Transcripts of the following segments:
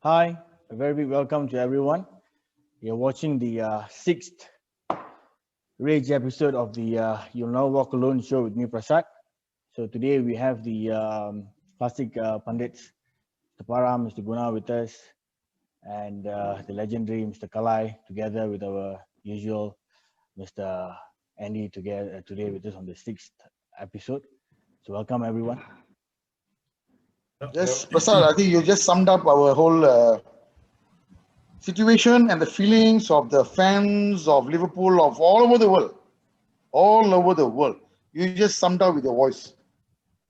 Hi, a very big welcome to everyone. You're watching the sixth Rage episode of the You'll Now Walk Alone show with me, Prasad. So today we have the classic pundits, Mr. Para, Mr. Guna with us, and the legendary Mr. Kalai together with our usual Mr. Andy together today with us on the sixth episode. So welcome everyone. Yes, Prasad, I think you just summed up our whole situation and the feelings of the fans of Liverpool of all over the world. All over the world. You just summed up with your voice.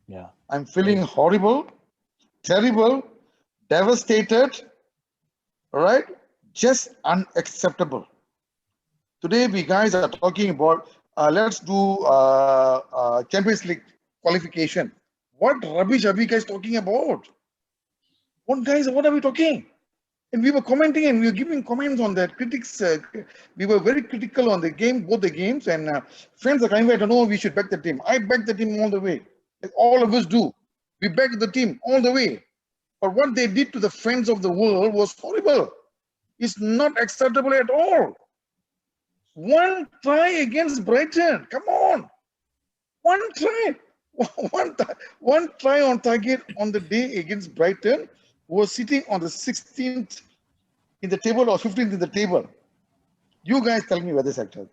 Yeah. I'm feeling horrible, terrible, devastated, all right? Just unacceptable. Today, we guys are talking about, let's do Champions League qualification. What rubbish are we guys talking about? What are we talking? And we were commenting and we were giving comments on that. Critics, we were very critical on the game, both the games, and friends are coming back to know we should back the team. I back the team all the way. Like all of us do. We back the team all the way. But what they did to the fans of the world was horrible. It's not acceptable at all. One try against Brighton. Come on. One try. One try on target on the day against Brighton was sitting on the 16th in the table or 15th in the table. You guys tell me whether it's actual.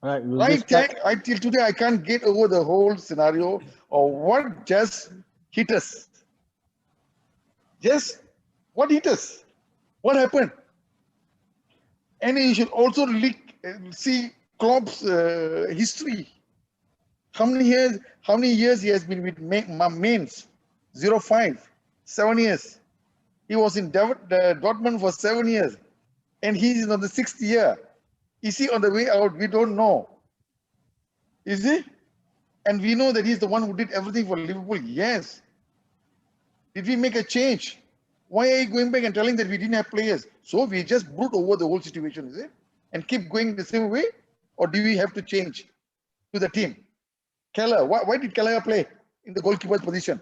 Right. Till today, I can't get over the whole scenario of what just hit us. Just what hit us? What happened? And you should also see Klopp's history. How many years he has been with Mainz? 05, 7 years. He was in Dortmund for 7 years. And he's on the 6th year. Is he on the way out? We don't know. Is he? And we know that he's the one who did everything for Liverpool. Yes. Did we make a change? Why are you going back and telling that we didn't have players? So we just brood over the whole situation, is it? And keep going the same way? Or do we have to change to the team? Keller, why did Keller play in the goalkeeper's position?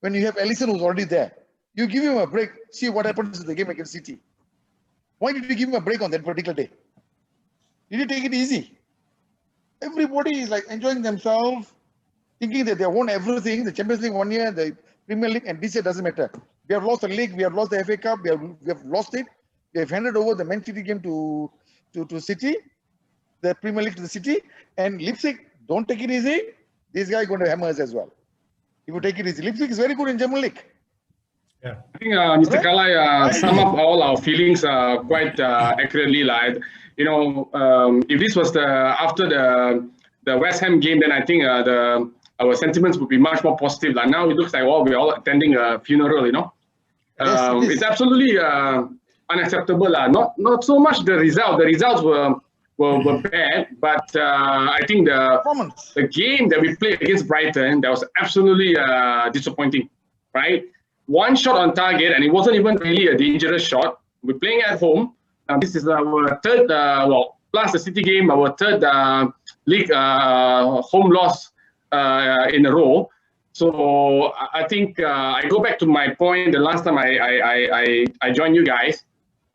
When you have Ellison who's already there. You give him a break, see what happens in the game against City. Why did you give him a break on that particular day? Did you take it easy? Everybody is like enjoying themselves, thinking that they won everything, the Champions League 1 year, the Premier League, and this year doesn't matter. We have lost the league, we have lost the FA Cup, we have lost it. We have handed over the Man City game to City, the Premier League to the City, and Leipzig, don't take it easy. This guy is going to hammer us as well. If you take it easy, Leipzig is very good in German League. Yeah, I think Mr. Kalai sum up all our feelings quite accurately. Like, if this was after the West Ham game, then I think our sentiments would be much more positive. Like now, it looks like we're all attending a funeral. Yes, it's absolutely unacceptable. Not so much the result. The results were bad, but I think the game that we played against Brighton, that was absolutely disappointing, right? One shot on target, and it wasn't even really a dangerous shot. We're playing at home. This is our third, plus the City game, our third league home loss in a row. So I think I go back to my point. The last time I joined you guys,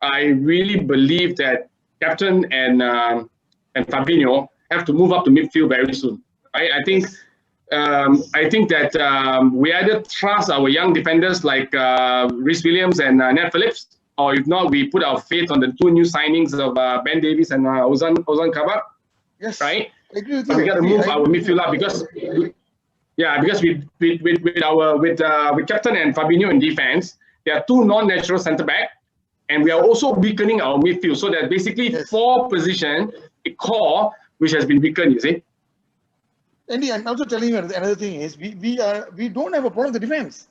I really believe that Captain and Fabinho have to move up to midfield very soon. Right? I think that we either trust our young defenders like Rhys Williams and Nat Phillips, or if not, we put our faith on the two new signings of Ben Davies and Ozan Kabak. Yes, right. I agree with you. We got to move our midfield up because with Captain and Fabinho in defense, there are two non-natural centre back. And we are also weakening our midfield. So there's basically four positions, a core, which has been weakened, you see. Andy, I'm also telling you another thing is we don't have a problem with the defense.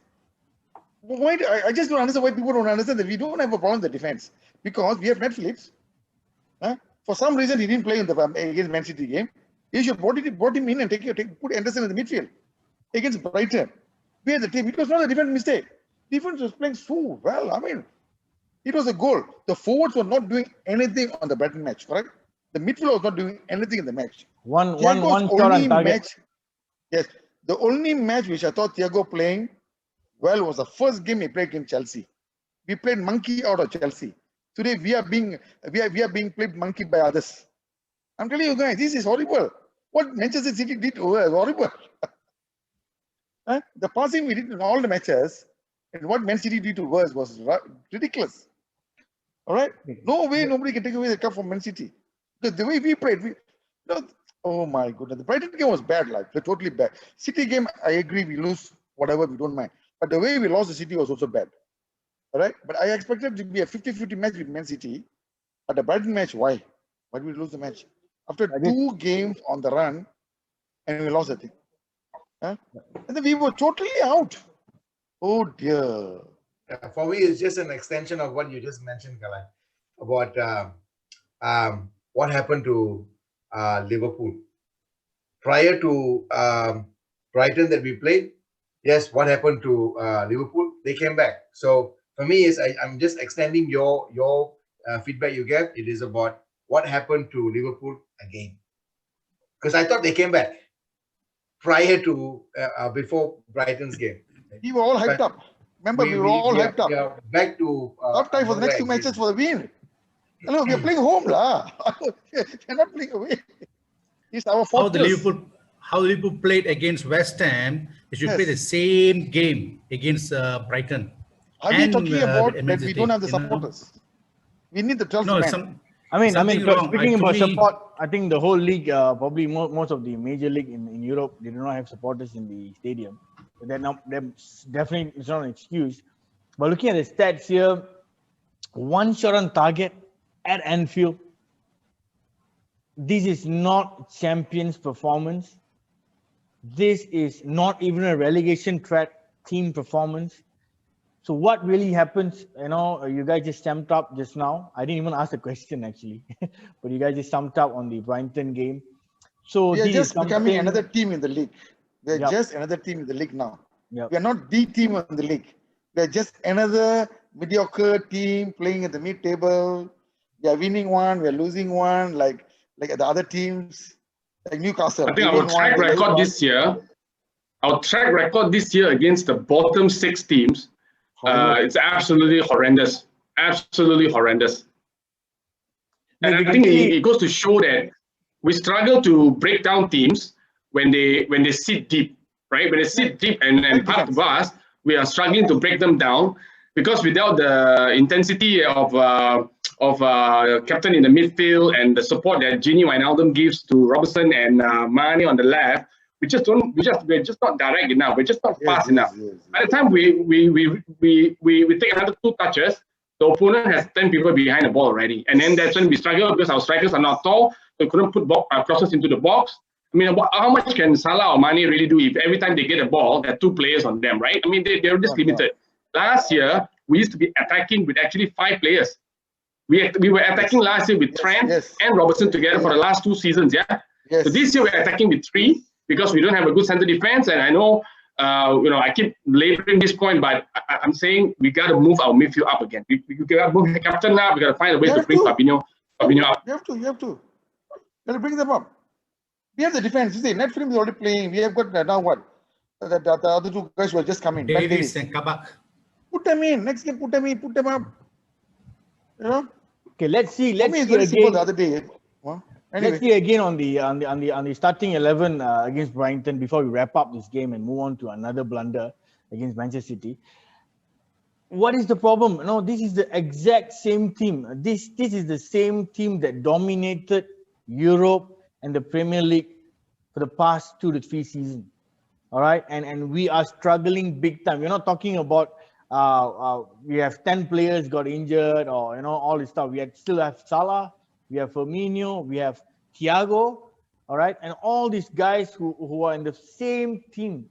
Why? I just don't understand why people don't understand that we don't have a problem with the defense. Because we have Nat Phillips. For some reason, he didn't play in the against Man City game. You should brought him in and put Anderson in the midfield. Against Brighton. We had the team. It was not a defense mistake. Defense was playing so well. I mean, it was a goal. The forwards were not doing anything on the Brighton match, correct? The midfield was not doing anything in the match. One shot on target. Yes, the only match which I thought Thiago playing well was the first game he played in Chelsea. We played monkey out of Chelsea. Today we are being played monkey by others. I'm telling you guys, this is horrible. What Manchester City did was horrible. The passing we did in all the matches, and what Man City did to us was ridiculous. All right, no way nobody can take away the cup from Man City. Because the way we played, oh my goodness, the Brighton game was bad, like totally bad. City game, I agree, we lose whatever, we don't mind. But the way we lost the City was also bad. All right, but I expected to be a 50-50 match with Man City. But the Brighton match, why? Why did we lose the match? After 2 games on the run, and we lost the thing. And then we were totally out. Oh dear. For me, it's just an extension of what you just mentioned, Kalan, about what happened to Liverpool. Prior to Brighton that we played, yes, what happened to Liverpool? They came back. So for me, I'm just extending your feedback you gave. It is about what happened to Liverpool again. Because I thought they came back prior to, before Brighton's game. We were all hyped up. Remember, we were all hyped up. Yeah, back to half time for the next 2 matches for the win. Hello, we are playing home, lah. We're not playing away. It's our fault. How Liverpool played against West Ham, they should play the same game against Brighton. Are we talking about that we don't have the supporters? We need the 12 men. Speaking about support, I think the whole league, probably most of the major league in Europe, they do not have supporters in the stadium. Definitely, it's not an excuse. But looking at the stats here, 1 shot on target at Anfield. This is not Champions performance. This is not even a relegation threat team performance. So what really happens, you guys just summed up just now. I didn't even ask the question actually, but you guys just summed up on the Brighton game. So we are just becoming another team in the league. We are just another team in the league now. We are not the team in the league. We are just another mediocre team playing at the mid-table. We are winning one, we are losing one, like the other teams, like Newcastle. I think our track record this year against the bottom 6 teams, it's absolutely horrendous. Absolutely horrendous. And I think it goes to show that we struggle to break down teams when they sit deep, right? When they sit deep and part of us, we are struggling to break them down because without the intensity of captain in the midfield and the support that YNWA gives to Robertson and Mane on the left, we're just not direct enough. We're just not fast enough. By the time we take another 2 touches, the opponent has 10 people behind the ball already, and then that's when we struggle because our strikers are not tall, so we couldn't put crosses into the box. I mean, how much can Salah or Mane really do if every time they get a ball, there are 2 players on them, right? I mean, they're just limited. Last year, we used to be attacking with actually 5 players. We were attacking last year with Trent and Robertson together for the last 2 seasons, So this year we're attacking with 3 because we don't have a good center defense. And I know, I keep laboring this point, but I'm saying we got to move our midfield up again. We got to move the captain up. We got to find a way to bring Fabinho up. You have to. You got to bring them up. We have the defense. You see, Netflix is already playing. We have got now what? The other 2 guys who are just coming. Davies and Kabak. Put them in. Next game, put them up. Okay, let's see. Let's see again. The other day. Anyway. Let's see again on the starting 11 against Brighton before we wrap up this game and move on to another blunder against Manchester City. What is the problem? No, this is the exact same team. This is the same team that dominated Europe and the Premier League for the past 2 to 3 seasons. All right, and we are struggling big time. We're not talking about we have 10 players got injured or all this stuff. We still have Salah, we have Firmino, we have Thiago, all right, and all these guys who are in the same team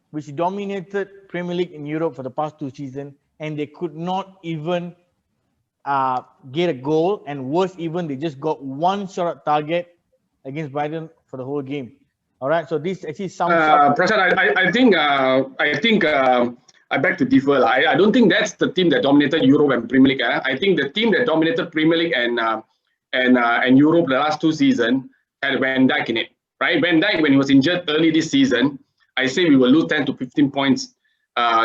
which dominated Premier League in Europe for the past 2 seasons, and they could not even get a goal, and worse even, they just got 1 shot at target against Brighton for the whole game. All right, so this actually sums up. Prashad, I think I beg to differ. I don't think that's the team that dominated Europe and Premier League. I think the team that dominated Premier League and Europe the last 2 seasons had Van Dijk in it, right? Van Dijk, when he was injured early this season, I say we will lose 10 to 15 points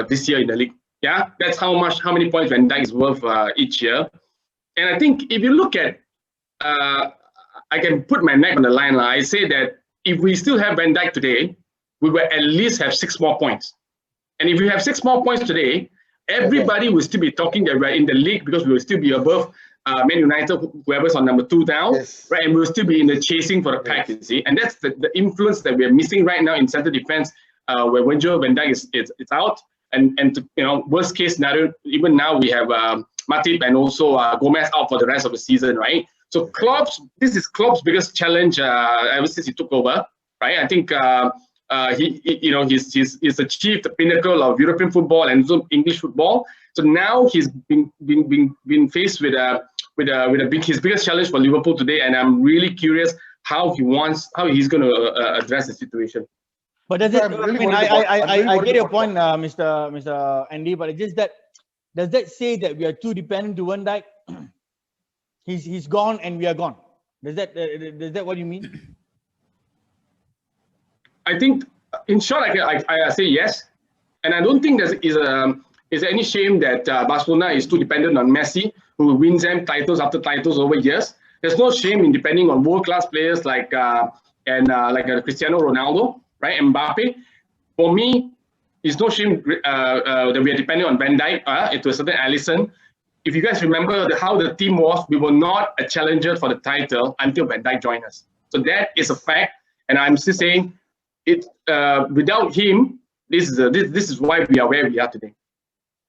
this year in the league. Yeah, that's how many points Van Dijk is worth each year. And I think if you look at, I can put my neck on the line. I say that if we still have Van Dijk today, we will at least have 6 more points. And if we have 6 more points today, everybody will still be talking that we're in the league because we will still be above Man United, whoever's on number 2 now, right? And we'll still be in the chasing for the pack, you see. And that's the influence that we're missing right now in centre defence, where Virgil van Dijk is out. And to, worst case scenario, even now we have Matip and also Gomez out for the rest of the season, right? So this is Klopp's biggest challenge ever since he took over, right? I think he's achieved the pinnacle of European football and also English football. So now he's been faced with his biggest challenge for Liverpool today, and I'm really curious how he's going to address the situation. But does it? I get your point, Mr. Andy. But it's just that, does that say that we are too dependent to Van Dijk? He's gone and we are gone. Is that what you mean? I think, in short, I say yes, and I don't think is any shame that Barcelona is too dependent on Messi, who wins them titles after titles over years. There's no shame in depending on world-class players like Cristiano Ronaldo, right? Mbappe. For me, it's no shame that we are dependent on Van Dijk, to a certain Alisson. If you guys remember how the team was, we were not a challenger for the title until Van Dijk joined us. So that is a fact, and I'm still saying it. Without him, this is why we are where we are today.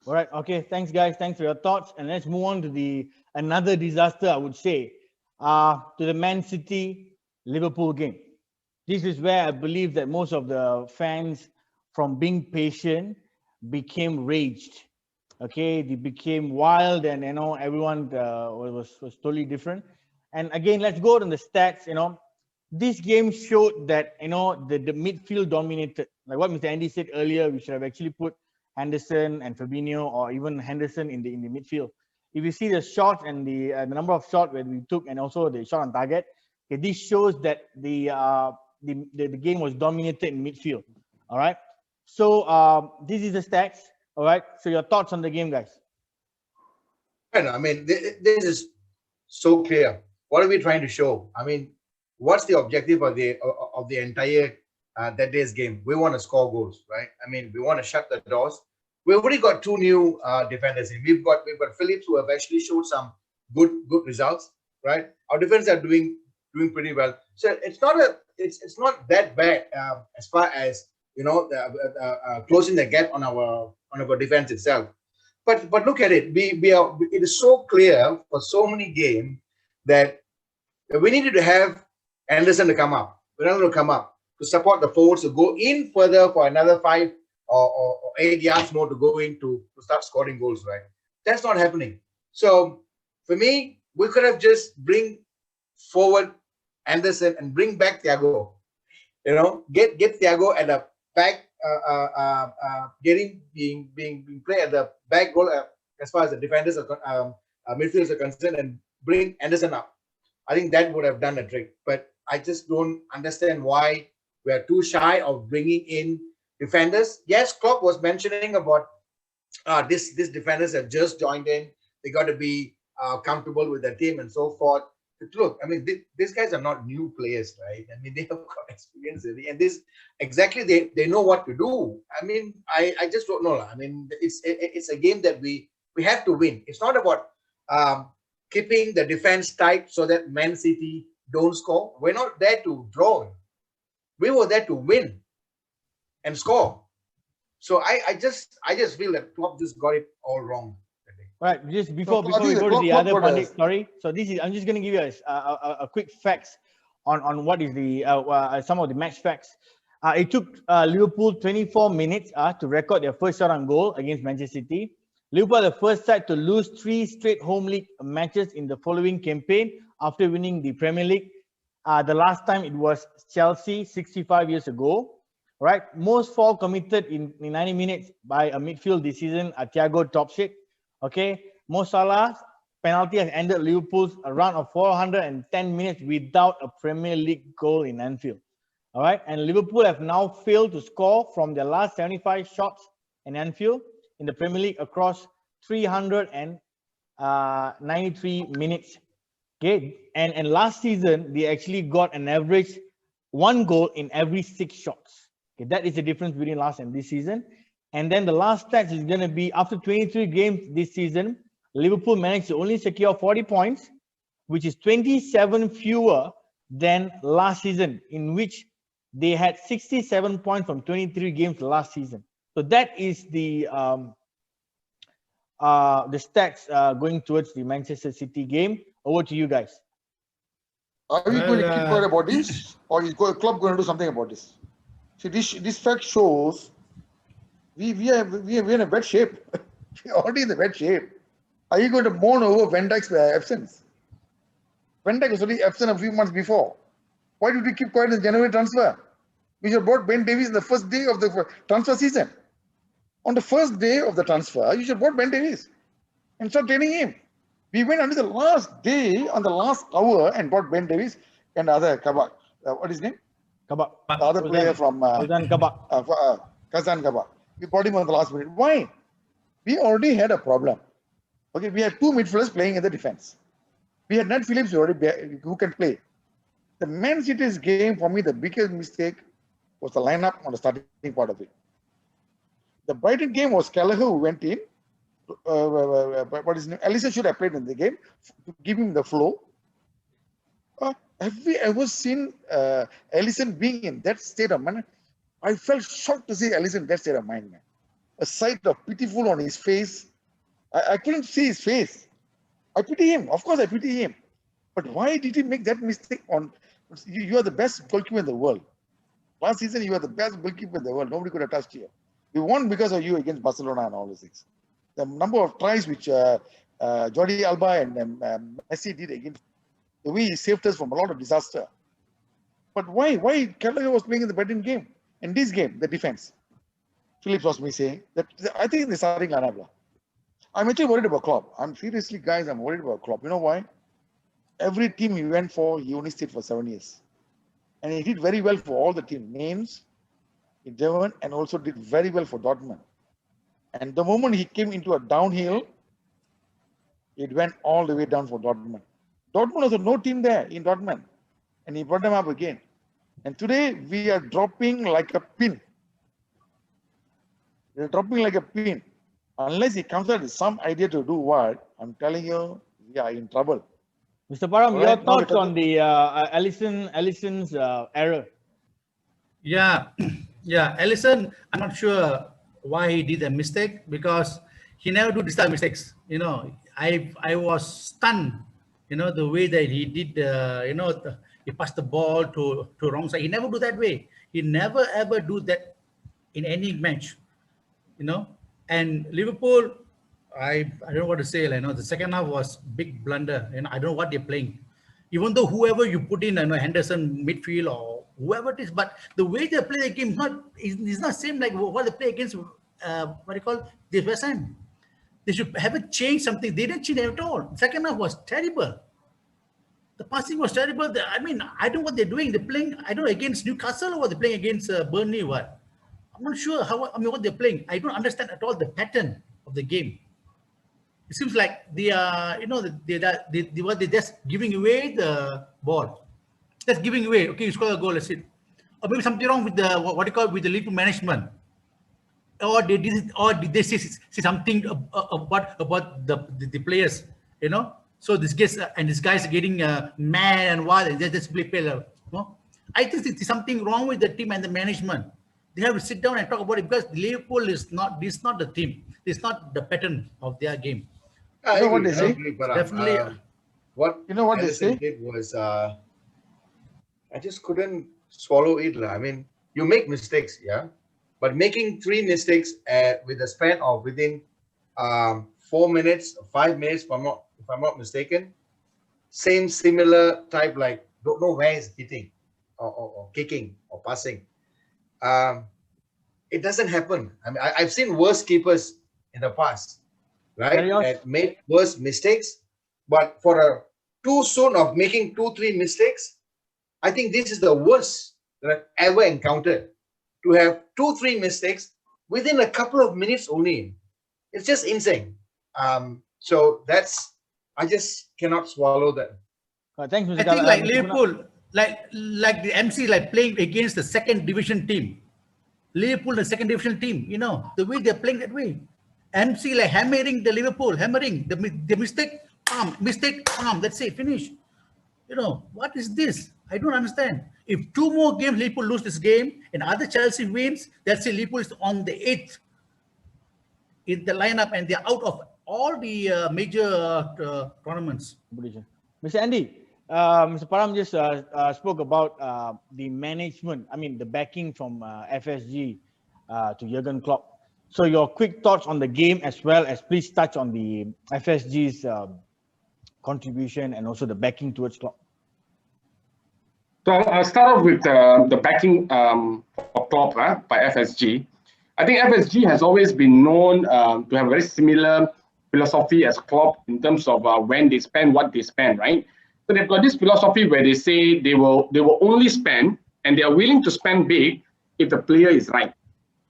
All right. Okay. Thanks, guys. Thanks for your thoughts, and let's move on to another disaster, I would say, to the Man City Liverpool game. This is where I believe that most of the fans, from being patient, became raged. Okay, they became wild, and everyone was totally different. And again, let's go to the stats. This game showed that the midfield dominated. Like what Mr. Andy said earlier, we should have actually put Henderson and Fabinho, or even Henderson in the midfield. If you see the shots and the number of shots that we took, and also the shot on target, okay, this shows that the game was dominated in midfield. All right. So this is the stats. All right. So your thoughts on the game, guys? I mean, this is so clear. What are we trying to show? I mean, what's the objective of the entire that day's game? We want to score goals, right? I mean, we want to shut the doors. We've already got 2 new defenders in. We've got Phillips, who have actually showed some good results, right? Our defenders are doing pretty well. So it's not that bad as far as closing the gap on our defense itself. But look at it. It is so clear for so many games that we needed to have Anderson to come up. We're not going to come up to support the forwards to go in further for another 5 or 8 yards more to go in to start scoring goals, right? That's not happening. So for me, we could have just bring forward Anderson and bring back Thiago. Get Thiago at the back, being played at the back goal as far as the defenders midfielders are concerned, and bring Anderson up. I think that would have done the trick. But I just don't understand why we are too shy of bringing in defenders. Yes, Klopp was mentioning about these defenders have just joined in. They got to be comfortable with the team and so forth. But look, I mean, these guys are not new players, right? I mean, they have got experience in it, and they know what to do. I mean, I just don't know. I mean, it's a game that we have to win. It's not about keeping the defense tight so that Man City don't score. We're not there to draw. We were there to win and score. So I just feel that Klopp just got it all wrong. Right, just before we go to the other pundit, sorry. So I'm just going to give you a quick facts on what is the some of the match facts. It took Liverpool 24 minutes to record their first shot on goal against Manchester City. Liverpool are the first side to lose 3 straight home league matches in the following campaign after winning the Premier League. The last time it was Chelsea 65 years ago. Right, most foul committed in 90 minutes by a midfield this season are Thiago tops it. Okay, Mo Salah's penalty has ended Liverpool's run of 410 minutes without a Premier League goal in Anfield. All right, and Liverpool have now failed to score from their last 75 shots in Anfield in the Premier League across 393 minutes. Okay, and last season they actually got an average 1 goal in every 6 shots. Okay, that is the difference between last and this season. And then the last stats is going to be after 23 games this season, Liverpool managed to only secure 40 points, which is 27 fewer than last season, in which they had 67 points from 23 games last season. So that is the stats going towards the Manchester City game. Over to you guys. Are we going to keep quiet about this, or is the club going to do something about this? See, this fact shows we are in a bad shape. We're already in the bad shape. Are you going to mourn over Van Dijk's absence? Van Dijk was already absent a few months before. Why did we keep quiet in the January transfer? We should have bought Ben Davies on the first day of the transfer season. On the first day of the transfer, you should have bought Ben Davies and start training him. We went until the last day, on the last hour, and bought Ben Davies and other Kabak. What is his name? Kabak. The other player from Kazan Kabak. Kazan Kabak. We bought him on the last minute. Why? We already had a problem. Okay, we had 2 midfielders playing in the defense. We had Nat Phillips who can play. The Man City's game, for me, the biggest mistake was the lineup on the starting part of it. The Brighton game was Gallagher who went in. What is his name? Alisson should have played in the game to give him the flow. Have we ever seen Alisson being in that state of mind? I felt shocked to see Alisson in that state of mind, man. A sight of pitiful on his face. I couldn't see his face. I pity him. Of course, I pity him. But why did he make that mistake? You are the best goalkeeper in the world. Last season, you were the best goalkeeper in the world. Nobody could have touched you. We won because of you against Barcelona and all those things. The number of tries which Jordi Alba and Messi did against, the way he saved us from a lot of disaster. But why Gallagher was playing in the Brighton game? In this game, the defense. Phillips was missing. I think in the starting lineup. I'm actually worried about Klopp. Seriously, guys, I'm worried about Klopp. You know why? Every team he went for, he only stayed for 7 years. And he did very well for all the team names in German, and also did very well for Dortmund. And the moment he came into a downhill, it went all the way down for Dortmund. Dortmund was no team there in Dortmund. And he brought them up again. And today, we are dropping like a pin. We're dropping like a pin. Unless he comes out with some idea to do what, I'm telling you, we are in trouble. Mr. Param, your thoughts on the Alisson's error? Yeah, Alisson, I'm not sure why he did a mistake, because he never do this type of mistakes. I was stunned, the way that he did, he passed the ball to wrong side. He never do that way. He never ever do that in any match, And Liverpool, I don't know what to say. The second half was big blunder. I don't know what they're playing. Even though whoever you put in, Henderson midfield or whoever it is, but the way they play the game is not same like what they play against the West Ham. They should have a change something. They didn't change at all. The second half was terrible. The passing was terrible. I don't know what they're doing. They're playing, I don't know, against Newcastle, or what they're playing against Burnley. What? I'm not sure what they're playing. I don't understand at all the pattern of the game. It seems like they are, they're just giving away the ball. Just giving away. Okay, you score a goal, that's it. Or maybe something wrong with the with the Liverpool management. Or did they say something about the players? So this guys are getting mad and wild, and they just play. I think there's something wrong with the team and the management. They have to sit down and talk about it, because Liverpool is not the team. It's not the pattern of their game. You know what they say? Definitely. What they say? Did was I just couldn't swallow it. You make mistakes, yeah, but making 3 mistakes with a span of within 4 minutes, 5 minutes, if I'm not mistaken, similar type, like don't know where he's hitting or kicking or passing. It doesn't happen. I've seen worse keepers in the past, right? That made worse mistakes, but for too soon of making 2-3 mistakes, I think this is the worst that I've ever encountered. To have 2-3 mistakes within a couple of minutes only. It's just insane. So that's, I just cannot swallow that. Thanks, Mr. I think Kala. like Mr. Liverpool, like the MC, like playing against the second division team. Liverpool, the second division team, you know, the way they're playing that way. MC like hammering the Liverpool, hammering the mistake, mistake, that's it, finish. You know, what is this? I don't understand. If two more games Liverpool lose this game and other Chelsea wins, that's it, Liverpool is on the 8th in the lineup and they're out of all the major tournaments. Mr. Andy, Mr. Param just spoke about the management, I mean, the backing from FSG to Jurgen Klopp. So your quick thoughts on the game as well as please touch on the FSG's contribution and also the backing towards Klopp. So I'll start off with the backing of Klopp by FSG. I think FSG has always been known to have a very similar philosophy as Klopp in terms of when they spend, what they spend, right? So they've got this philosophy where they say they will only spend and they are willing to spend big if the player is right,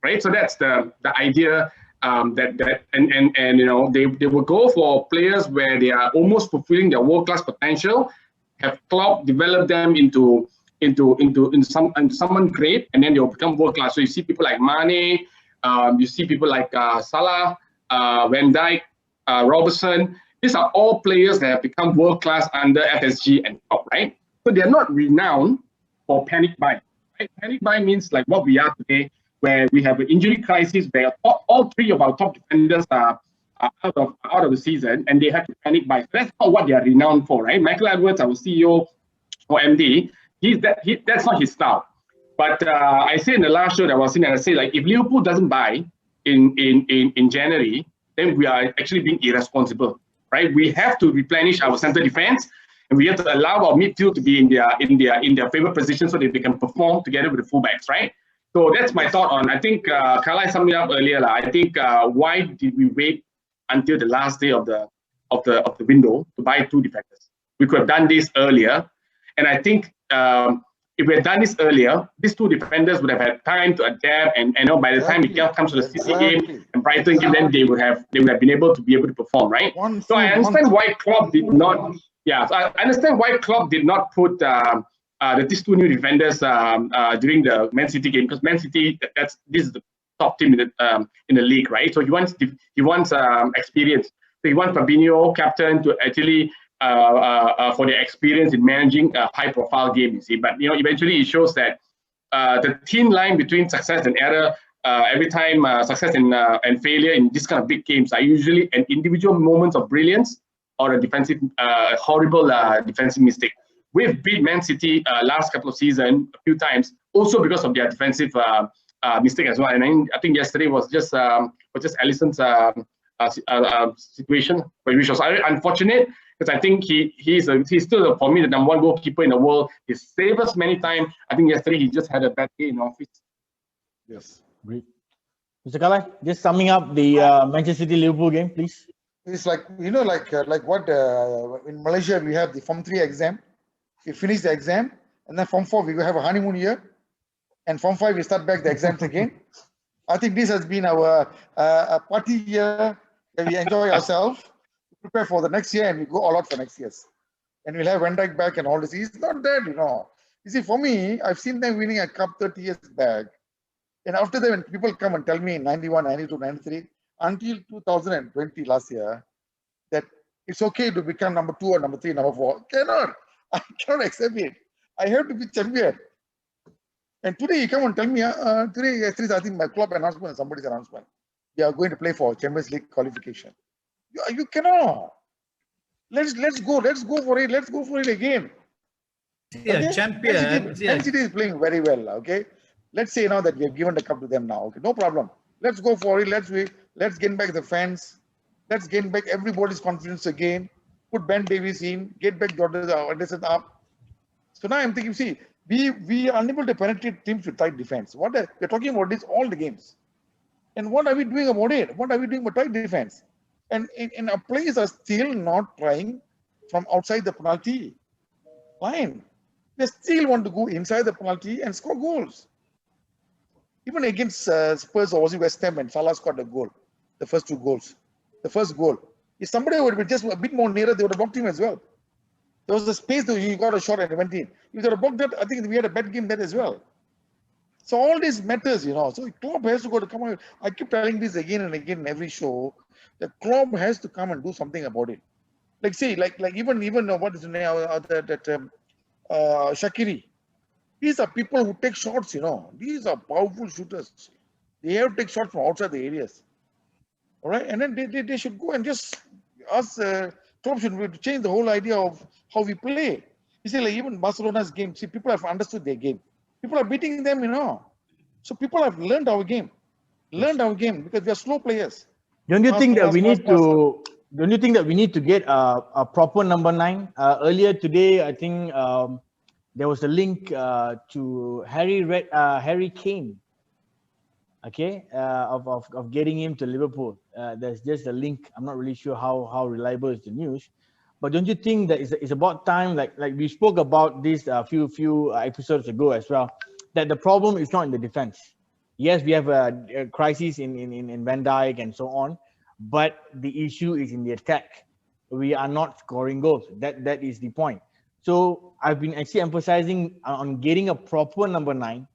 right? So that's the idea and you know they will go for players where they are almost fulfilling their world-class potential, have Klopp develop them into someone great, and then they'll become world-class. So you see people like Mane, you see people like Salah, Van Dijk, Robertson. These are all players that have become world-class under FSG and Klopp, right? So they're not renowned for panic buy. Right? Panic buy means like what we are today, where we have an injury crisis where all three of our top defenders are out of the season and they have to panic buy. So that's not what they are renowned for, right? Michael Edwards, our CEO or MD, that's not his style. But I say in the last show that I was in, and I say like if Liverpool doesn't buy in January, then we are actually being irresponsible, right? We have to replenish our center defense, and we have to allow our midfield to be in their favorite position so that they can perform together with the fullbacks, right? So that's my thought on. I think Kala summed it up earlier. I think why did we wait until the last day of the window to buy two defenders? We could have done this earlier, and I think if we had done this earlier, these two defenders would have had time to adapt, and you know by the time it comes to the City game and Brighton game, then they would have been able to perform, right? So I understand why Klopp did not. Yeah, so I understand why Klopp did not put these two new defenders during the Man City game, because Man City this is the top team in the league, right? So he wants experience. So he wants Fabinho, captain, to actually for their experience in managing a high-profile game. You see, but you know, eventually it shows that the thin line between success and error. Every time success and failure in this kind of big games are usually an individual moments of brilliance or a defensive horrible defensive mistake. We've beat Man City last couple of seasons a few times, also because of their defensive mistake as well. And I think yesterday was just Alisson's situation, which was unfortunate because I think he's still for me the #1 goalkeeper in the world. He saved us many times. I think yesterday he just had a bad day in office. Yes, great. Mr. Kalai, just summing up the Manchester City Liverpool game, please. It's like, you know, like what in Malaysia we have the Form 3 exam. We finish the exam, and then Form 4 we will have a honeymoon year, and Form 5 we start back the exams again. I think this has been our party year, and we enjoy ourselves, prepare for the next year, and we go all out for next year's. And we'll have Van Dijk back and all this. It's not that, you know. You see, for me, I've seen them winning a cup 30 years back. And after that, when people come and tell me in 91, 92, 93, until 2020 last year, that it's okay to become #2 or #3, #4. I cannot accept it. I have to be champion. And today you come and tell me, today I think my club announcement and somebody's announcement, they are going to play for Champions League qualification. You cannot. Let's go for it. Let's go for it again. Yeah, okay? champion. Man City is playing very well. Okay, let's say now that we have given the cup to them now. Okay, no problem. Let's go for it. Let's gain back the fans. Let's gain back everybody's confidence again. Put Ben Davies in. Get back Jordan Anderson up. So now I'm thinking, see, we are unable to penetrate teams with tight defense. We're talking about this all the games. And what are we doing about it? What are we doing about tight defense? And our players are still not trying from outside the penalty line. They still want to go inside the penalty and score goals. Even against Spurs or West Ham, and Salah scored a goal. the first 2 goals. The first goal. If somebody would be just a bit more nearer, they would have blocked him as well. There was a space that he got a shot and went in. If they would have blocked that, I think we had a bad game there as well. So all this matters, you know. So Klopp has to go to come on. I keep telling this again and again in every show. The Klopp has to come and do something about it. Like say, like even what is the name Shaqiri. These are people who take shots, you know. These are powerful shooters. They have to take shots from outside the areas. All right, and then they should go and just ask Klopp should change the whole idea of how we play. You see, like even Barcelona's game. See, people have understood their game. People are beating them, you know. So people have learned our game. Learned our game because we are slow players. Don't you think that we need to? Don't you think that we need to get a proper number 9? Earlier today, I think there was a link to Harry Kane. Okay, of getting him to Liverpool. There's just a link. I'm not really sure how reliable is the news, but don't you think that it's about time? Like we spoke about this a few episodes ago as well. That the problem is not in the defense. Yes, we have a crisis in Van Dijk and so on, but the issue is in the attack. We are not scoring goals. That is the point. So I've been actually emphasizing on getting a proper number 9.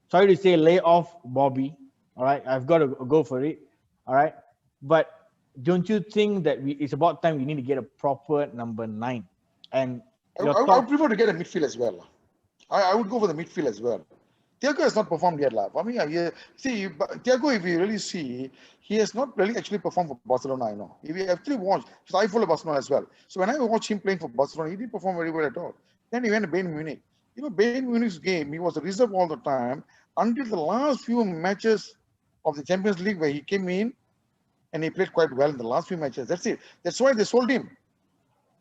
Sorry to say, lay off Bobby. All right, I've got to go for it. All right, but don't you think that it's about time we need to get a proper number 9? And I would prefer to get a midfield as well. I would go for the midfield as well. Thiago has not performed yet, love. I mean, see, Thiago, if you really see, he has not really actually performed for Barcelona. I know. If you actually watch, because I follow Barcelona as well. So when I watch him playing for Barcelona, he didn't perform very well at all. Then he went to Bayern Munich. You know, Bayern Munich's game, he was a reserve all the time until the last few matches of the Champions League where he came in and he played quite well in the last few matches. That's it. That's why they sold him.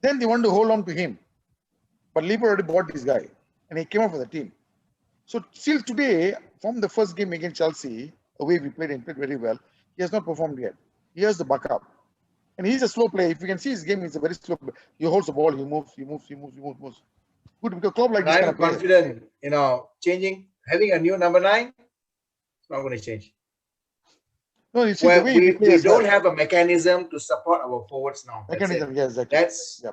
Then they wanted to hold on to him. But Liverpool already bought this guy and he came up for the team. So still today, from the first game against Chelsea, away we played and played very well, he has not performed yet. He has the backup. And he's a slow player. If you can see his game, he's a very slow player. He holds the ball, he moves. Good, because club like this kind of player. I'm confident, you know, having a new number 9, it's not going to change. No, you see, we don't have a mechanism to support our forwards now. Mechanism, yes, exactly.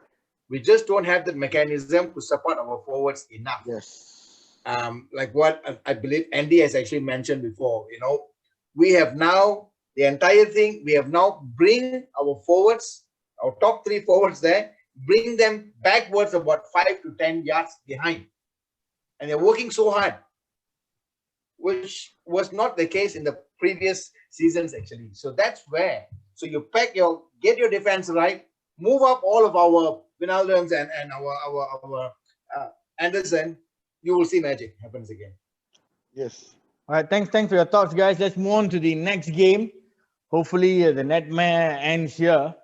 We just don't have the mechanism to support our forwards enough. Yes. Like what I believe Andy has actually mentioned before, you know, we have now the entire thing. We have now bring our forwards, our top 3 forwards there, bring them backwards about 5 to 10 yards behind, and they're working so hard, which was not the case in the previous seasons actually. So that's where. So you get your defense right, move up all of our Wijnaldums and our Anderson. You will see magic happens again. Yes. All right. Thanks for your thoughts, guys. Let's move on to the next game. Hopefully, the nightmare ends here.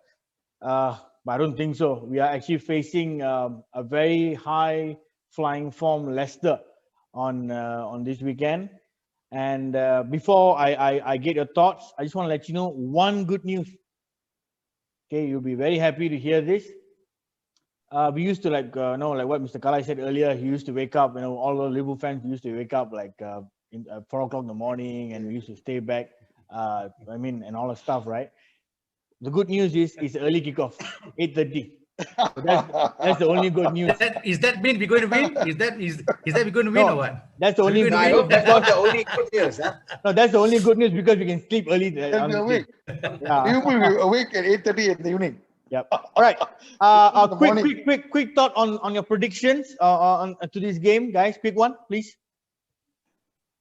But I don't think so. We are actually facing a very high flying form Leicester on this weekend. And before I get your thoughts, I just want to let you know one good news. Okay, you'll be very happy to hear this. We used to like what Mr. Kalai said earlier. He used to wake up. All the Liverpool fans used to wake up like 4 o'clock in the morning, and we used to stay back. And all the stuff, right? The good news is it's early kickoff, 8:30. So that's the only good news. Is that mean we're going to win? Is that we're going to win or what? That's the only. I hope that's not the only good news. Huh? No, that's the only good news because we can sleep early. They'll be awake. Yeah. You will be awake at 8:30 in the evening. Yep. All right. A quick thought on your predictions to this game, guys. Quick one, please.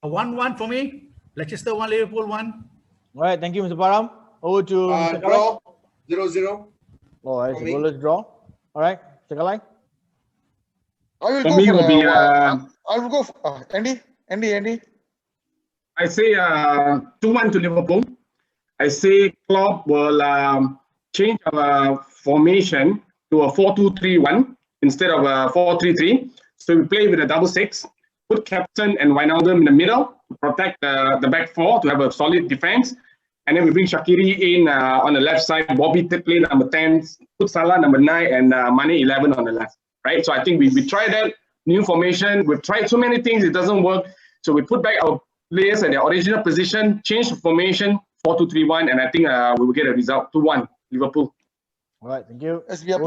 1-1 for me. Leicester 1, Liverpool 1. All right. Thank you, Mr. Param. Over to Mr. Draw 0-0. Oh, it's a goalless draw. All right, Mr. Kalai. I will go for Andy. I say 2-1 to Liverpool. I say Klopp will change our formation to a 4-2-3-1 instead of a 4-3-3. So we play with a double 6, put Captain and Wijnaldum in the middle to protect the back 4 to have a solid defense. And then we bring Shaqiri in on the left side, Bobby play number 10, put Salah number 9, and Mane 11 on the left. Right? So I think we tried that new formation. We've tried so many things, it doesn't work. So we put back our players at their original position, change the formation, 4-2, 3-1, and I think we will get a result 2-1 Liverpool. All right, thank you. As we are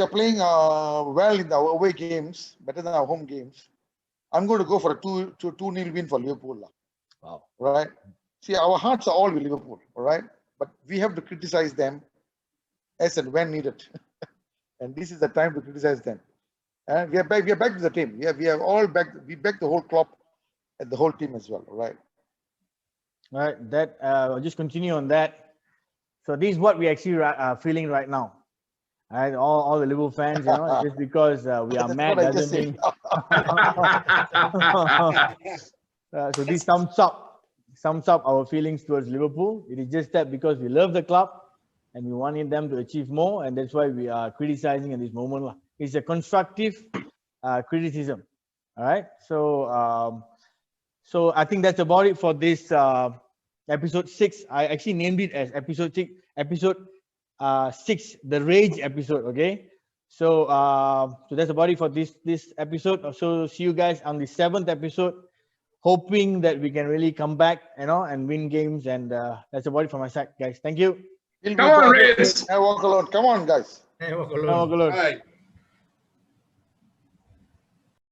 playing well in our away games, better than our home games, I'm going to go for a 2-0 win for Liverpool. Wow. Right? See, our hearts are all with Liverpool, all right? But we have to criticize them as and when needed. And this is the time to criticize them. And we are back to the team. We are all back. We back the whole club and the whole team as well, all right? All right, that I'll just continue on that. So this is what we actually feeling right now. All right, all the Liverpool fans, just because we are mad doesn't mean. So this sums up our feelings towards Liverpool. It is just that because we love the club and we wanted them to achieve more, and that's why we are criticizing at this moment. It's a constructive criticism. All right, so I think that's about it for this episode 6. I actually named it as episode 6, the Rage episode. Okay, so that's about it for this episode. So see you guys on the 7th episode, hoping that we can really come back, and win games. And that's about it from my side, guys. Thank you. Come on, Reds! I walk alone. Come on, guys. Hey, walk alone. Walk alone. All right.